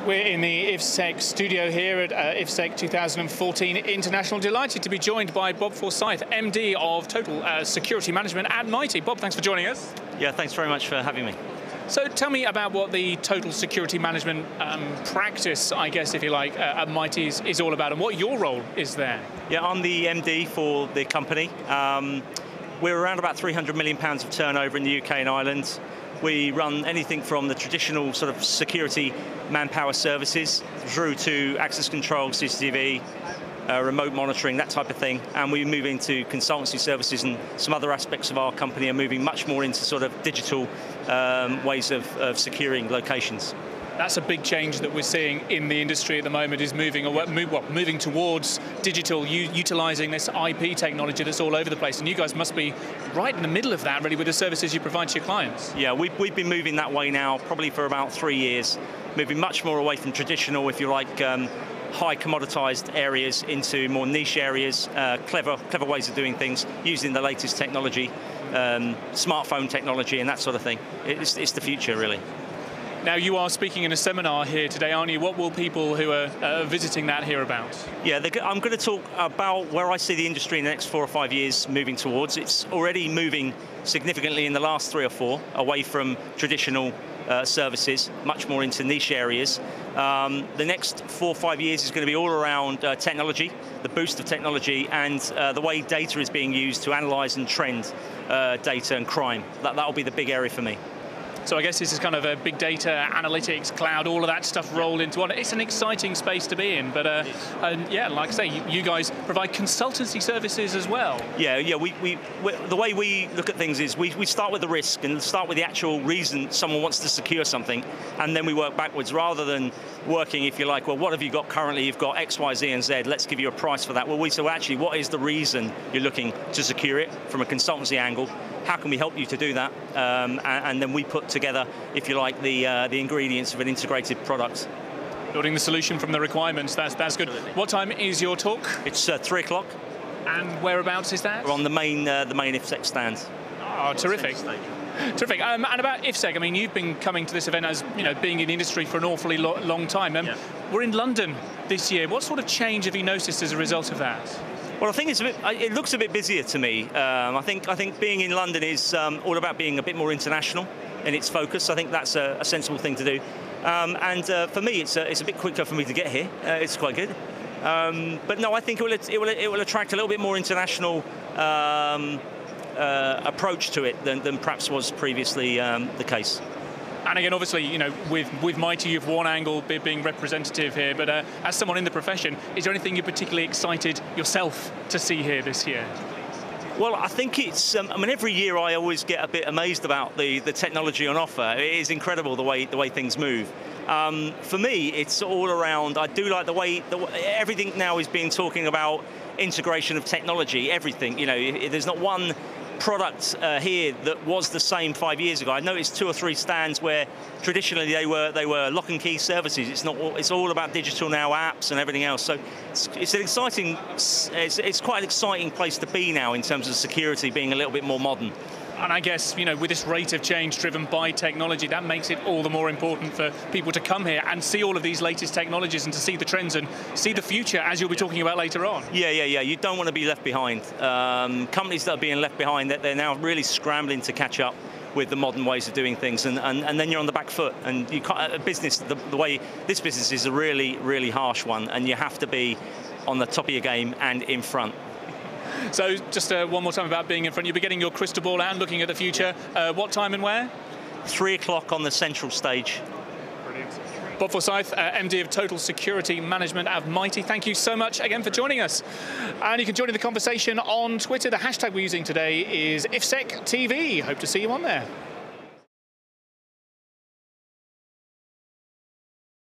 We're in the IFSEC studio here at IFSEC 2014 International. Delighted to be joined by Bob Forsyth, MD of Total Security Management at MITIE. Bob, thanks for joining us. Yeah, thanks very much for having me. So tell me about what the Total Security Management practice, I guess, if you like, at MITIE is all about and what your role is there. Yeah, I'm the MD for the company. We're around about £300 million of turnover in the UK and Ireland. We run anything from the traditional sort of security manpower services through to access control, CCTV, remote monitoring, that type of thing. And we move into consultancy services, and some other aspects of our company are moving much more into sort of digital ways of securing locations. That's a big change that we're seeing in the industry at the moment, is moving towards digital, utilising this IP technology that's all over the place. And you guys must be right in the middle of that, really, with the services you provide to your clients. Yeah, we've been moving that way now probably for about 3 years, moving much more away from traditional, if you like, high commoditized areas into more niche areas, clever ways of doing things, using the latest technology, smartphone technology and that sort of thing. It's the future, really. Now, you are speaking in a seminar here today, aren't you? What will people who are visiting that hear about? Yeah, I'm going to talk about where I see the industry in the next 4 or 5 years moving towards. It's already moving significantly in the last 3 or 4, away from traditional services, much more into niche areas. The next 4 or 5 years is going to be all around technology, the boost of technology, and the way data is being used to analyse and trend data and crime. That'll be the big area for me. So I guess this is kind of a big data, analytics, cloud, all of that stuff rolled into one. It's an exciting space to be in, but and yeah, like I say, you guys provide consultancy services as well. Yeah. The way we look at things is we start with the risk and start with the actual reason someone wants to secure something, and then we work backwards rather than working, if you like, well, what have you got currently? You've got X, Y, Z, and Z. Let's give you a price for that. Well, we say, well, actually, what is the reason you're looking to secure it from a consultancy angle? How can we help you to do that? And then we put together, if you like, the ingredients of an integrated product. Building the solution from the requirements, that's good. Absolutely. What time is your talk? It's 3 o'clock. And whereabouts is that? We're on the main IFSEC stand. Oh, terrific. Terrific. And about IFSEC, I mean, you've been coming to this event as, you know, being in the industry for an awfully long time. Yeah. We're in London this year. What sort of change have you noticed as a result of that? Well, I think it looks a bit busier to me. I think being in London is all about being a bit more international in its focus. I think that's a sensible thing to do. And for me, it's a bit quicker for me to get here. It's quite good. But no, I think it will attract a little bit more international approach to it than perhaps was previously the case. And again, obviously, you know, with MITIE, you've one angle being representative here, but as someone in the profession, is there anything you're particularly excited yourself to see here this year? Well, I think it's, I mean, every year I always get a bit amazed about the technology on offer. It is incredible the way things move. For me, it's all around, I do like the way everything now is being talking about integration of technology, everything. You know, there's not one product here that was the same 5 years ago. I noticed 2 or 3 stands where traditionally they were lock and key services. It's all about digital now, apps and everything else. So it's an exciting, it's quite an exciting place to be now in terms of security being a little bit more modern. And I guess, you know, with this rate of change driven by technology, that makes it all the more important for people to come here and see all of these latest technologies and to see the trends and see the future, as you'll be talking about later on. Yeah. You don't want to be left behind. Companies that are being left behind, they're now really scrambling to catch up with the modern ways of doing things, and then you're on the back foot. And you can't, a business, the way this business is a really harsh one, and you have to be on the top of your game and in front. So just one more time about being in front. You'll be getting your crystal ball out and looking at the future. What time and where? 3 o'clock on the central stage. Brilliant. Bob Forsyth, MD of Total Security Management at MITIE. Thank you so much again for joining us. And you can join in the conversation on Twitter. The hashtag we're using today is IFSEC TV. Hope to see you on there.